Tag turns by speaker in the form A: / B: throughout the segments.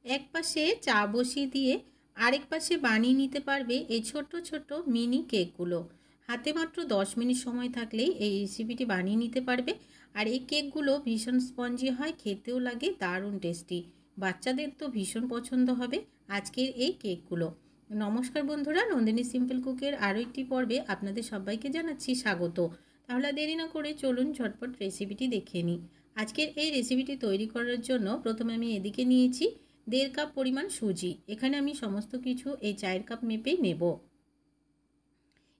A: এক পাশে চা বসিয়ে দিয়ে আরেক পাশে বানিয়ে নিতে পারবে এই ছোট্ট ছোট্ট মিনি কেকগুলো। হাতে মাত্র 10 মিনিট সময় থাকলেই এই রেসিপিটি বানিয়ে নিতে পারবে। আর এই কেকগুলো ভীষণ স্পঞ্জি হয়, খেতেও লাগে দারুণ টেস্টি। বাচ্চাদের তো ভীষণ পছন্দ হবে আজকের এই কেকগুলো। নমস্কার বন্ধুরা, নন্দিনী সিম্পল কুকের আরও একটি পর্বে আপনাদের সবাইকে জানাচ্ছি স্বাগত। তাহলে দেরি না করে চলুন ঝটপট রেসিপিটি দেখে নিই। আজকের এই রেসিপিটি তৈরি করার জন্য প্রথমে আমি এদিকে নিয়েছি 1.5 কাপ পরিমাণ সুজি। এখানে আমি সমস্ত কিছু এই 4 কাপ মেপেই নেব।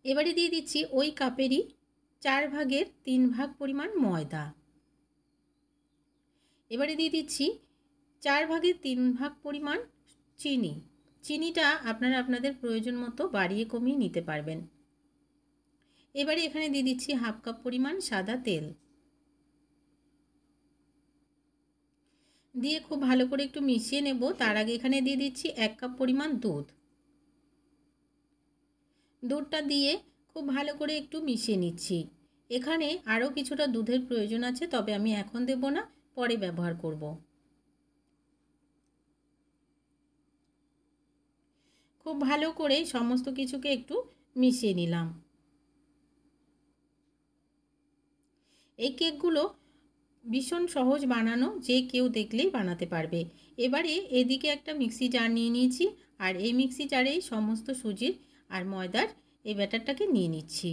A: এবারে দিয়ে দিচ্ছি ওই কাপেরই 4 ভাগের 3 ভাগ পরিমাণ ময়দা। এবারে দিয়ে দিচ্ছি 4 ভাগের 3 ভাগ পরিমাণ চিনি। চিনিটা আপনারা আপনাদের প্রয়োজন মতো বাড়িয়ে কমিয়ে নিতে পারবেন। এবারে এখানে দিয়ে দিচ্ছি 1/2 কাপ পরিমাণ সাদা তেল দিয়ে খুব ভালো করে একটু মিশিয়ে নেব। তার আগে এখানে দিয়ে দিচ্ছি 1 কাপ পরিমাণ দুধ। দুধটা দিয়ে খুব ভালো করে একটু মিশিয়ে নিচ্ছি। এখানে আরও কিছুটা দুধের প্রয়োজন আছে, তবে আমি এখন দেব না, পরে ব্যবহার করব। খুব ভালো করে সমস্ত কিছুকে একটু মিশিয়ে নিলাম। এই কেকগুলো ভীষণ সহজ বানানো, যে কেউ দেখলেই বানাতে পারবে। এবারে এদিকে একটা মিক্সি জার নিয়ে নিয়েছি, আর এই মিক্সি জারেই সমস্ত সুজির আর ময়দার এই ব্যাটারটাকে নিয়ে নিচ্ছি।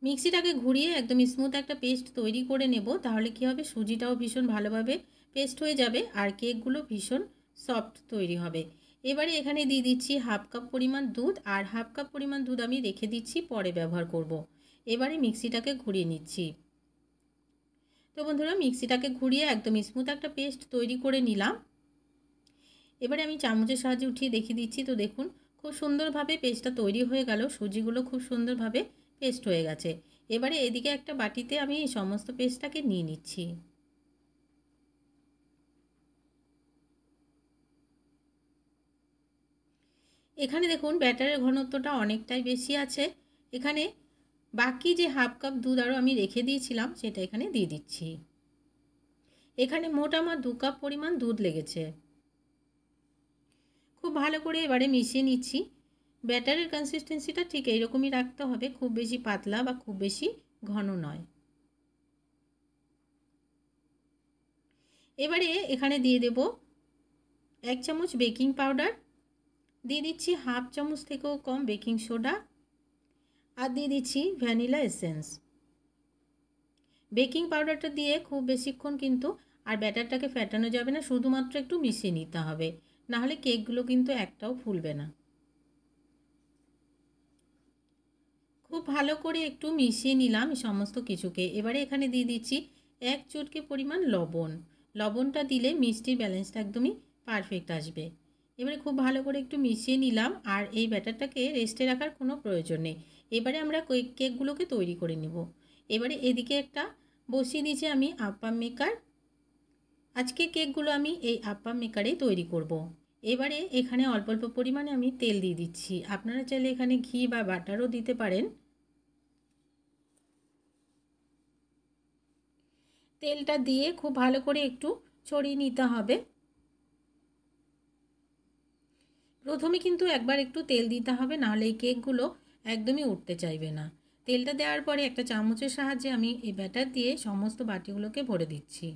A: মিক্সিটাকে ঘুরিয়ে একদম স্মুথ একটা পেস্ট তৈরি করে নেব। তাহলে কি হবে, সুজিটাও ভীষণ ভালোভাবে পেস্ট হয়ে যাবে আর কেকগুলো ভীষণ সফট তৈরি হবে। এবারে এখানে দিয়ে দিচ্ছি 1/2 কাপ পরিমাণ দুধ, আর 1/2 কাপ পরিমাণ দুধ আমি রেখে দিচ্ছি, পরে ব্যবহার করব। এবারে মিক্সিটাকে ঘুরিয়ে নিচ্ছি। তো বন্ধুরা, মিক্সিটাকে ঘুরিয়ে একদম স্মুথ একটা পেস্ট তৈরি করে নিলাম। এবারে আমি চামচের সাহায্যে উঠিয়ে দেখিয়ে দিচ্ছি। তো দেখুন, খুব সুন্দরভাবে পেস্টটা তৈরি হয়ে গেল। সুজিগুলো খুব সুন্দরভাবে পেস্ট হয়ে গেছে। এবারে এদিকে একটা বাটিতে আমি এই সমস্ত পেস্টটাকে নিয়ে নিচ্ছি। এখানে দেখুন ব্যাটারের ঘনত্বটা অনেকটাই বেশি আছে। এখানে বাকি যে 1/2 কাপ দুধ আরও আমি রেখে দিয়েছিলাম সেটা এখানে দিয়ে দিচ্ছি। এখানে মোট আমার 2 কাপ পরিমাণ দুধ লেগেছে। খুব ভালো করে এবারে মিশিয়ে নিচ্ছি। ব্যাটারের কনসিস্টেন্সিটা ঠিক এইরকমই রাখতে হবে, খুব বেশি পাতলা বা খুব বেশি ঘন নয়। এবারে এখানে দিয়ে দেব 1 চামচ বেকিং পাউডার, দিয়ে দিচ্ছি 1/2 চামচ থেকেও কম বেকিং সোডা, আর দিয়ে দিচ্ছি ভ্যানিলা এসেন্স। বেকিং পাউডারটা দিয়ে খুব বেশিক্ষণ কিন্তু আর ব্যাটারটাকে ফেটানো যাবে না, শুধুমাত্র একটু মিশিয়ে নিতে হবে, নাহলে কেকগুলো কিন্তু একটাও ফুলবে না। খুব ভালো করে একটু মিশিয়ে নিলাম সমস্ত কিছুকে। এবারে এখানে দিয়ে দিচ্ছি 1 চুটকি পরিমাণ লবণ। লবণটা দিলে মিষ্টির ব্যালেন্সটা একদমই পারফেক্ট আসবে। এবারে খুব ভালো করে একটু মিশিয়ে নিলাম, আর এই ব্যাটারটাকে রেস্টে রাখার কোনো প্রয়োজন নেই। এবারে আমরা কেকগুলোকে তৈরি করে নেব। এবারে এদিকে একটা বসিয়ে দিয়েছি আমি আপ্পাম মেকার। আজকে কেকগুলো আমি এই আপ্পাম মেকারেই তৈরি করব। এবারে এখানে অল্প অল্প পরিমাণে আমি তেল দিয়ে দিচ্ছি। আপনারা চাইলে এখানে ঘি বা বাটারও দিতে পারেন। তেলটা দিয়ে খুব ভালো করে একটু ছড়িয়ে নিতে হবে। প্রথমে কিন্তু একবার একটু তেল দিতে হবে, নাহলে এই কেকগুলো একদমই উঠতে চাইবে না। তেলটা দেওয়ার পরে একটা চামচের সাহায্যে আমি এই ব্যাটার দিয়ে সমস্ত বাটিগুলোকে ভরে দিচ্ছি।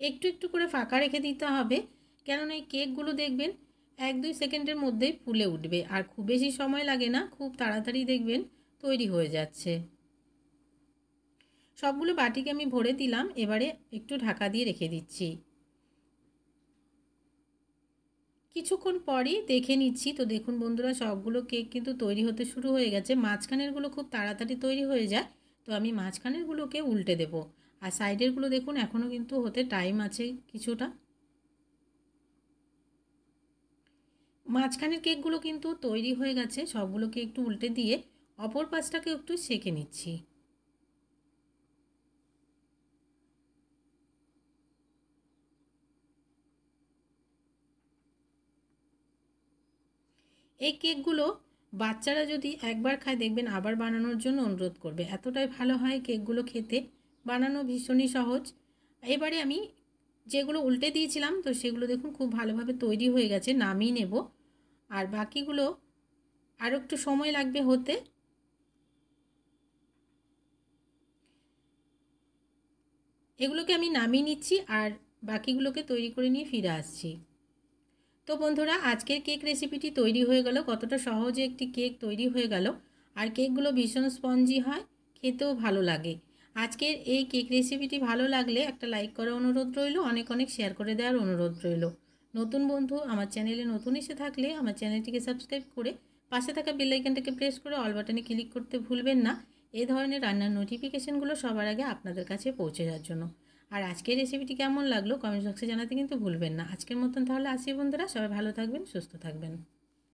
A: একটু একটু করে ফাঁকা রেখে দিতে হবে, কেননা এই কেকগুলো দেখবেন 1-2 সেকেন্ডের মধ্যেই ফুলে উঠবে, আর খুব বেশি সময় লাগে না, খুব তাড়াতাড়ি দেখবেন তৈরি হয়ে যাচ্ছে। সবগুলো বাটিকে আমি ভরে দিলাম। এবারে একটু ঢাকা দিয়ে রেখে দিচ্ছি। কিছুক্ষণ পরই দেখে নিচ্ছি। তো দেখুন বন্ধুরা, সবগুলো কেক কিন্তু তৈরি হতে শুরু হয়ে গেছে। মাঝখানেরগুলো খুব তাড়াতাড়ি তৈরি হয়ে যায়, তো আমি মাঝখানেরগুলোকে উল্টে দেব। আর সাইডেরগুলো দেখুন এখনও কিন্তু হতে টাইম আছে কিছুটা। মাঝখানের কেকগুলো কিন্তু তৈরি হয়ে গেছে, সবগুলোকে একটু উল্টে দিয়ে অপর পাশটাকে একটু সেঁকে নিচ্ছি। এই কেকগুলো বাচ্চারা যদি একবার খায় দেখবেন আবার বানানোর জন্য অনুরোধ করবে, এতটাই ভালো হয় কেকগুলো খেতে, বানানো ভীষণই সহজ। এবারে আমি যেগুলো উল্টে দিয়েছিলাম তো সেগুলো দেখুন খুব ভালোভাবে তৈরি হয়ে গেছে, নামিয়ে নেব। আর বাকিগুলো আরও একটু সময় লাগবে হতে। এগুলোকে আমি নামিয়ে নিচ্ছি আর বাকিগুলোকে তৈরি করে নিয়ে ফিরে আসছি। তো বন্ধুরা, আজকের কেক রেসিপিটি তৈরি হয়ে গেল। কতটা সহজে একটি কেক তৈরি হয়ে গেল, আর কেকগুলো ভীষণ স্পঞ্জি হয়, খেতেও ভালো লাগে। আজকের এই কেক রেসিপিটি ভালো লাগলে একটা লাইক করার অনুরোধ রইল, অনেক অনেক শেয়ার করে দেওয়ার অনুরোধ রইল। নতুন বন্ধু আমার চ্যানেলে নতুন এসে থাকলে আমার চ্যানেলটিকে সাবস্ক্রাইব করে পাশে থাকা বেল আইকনটাকে প্রেস করে অল বাটনে ক্লিক করতে ভুলবেন না, এই ধরনের রান্নার নোটিফিকেশানগুলো সবার আগে আপনাদের কাছে পৌঁছে যাওয়ার জন্য। আর আজকের রেসিপিটি কেমন লাগলো কমেন্ট বক্সে জানাতে কিন্তু ভুলবেন না। আজকের মতন তাহলে আসি বন্ধুরা, সবাই ভালো থাকবেন, সুস্থ থাকবেন।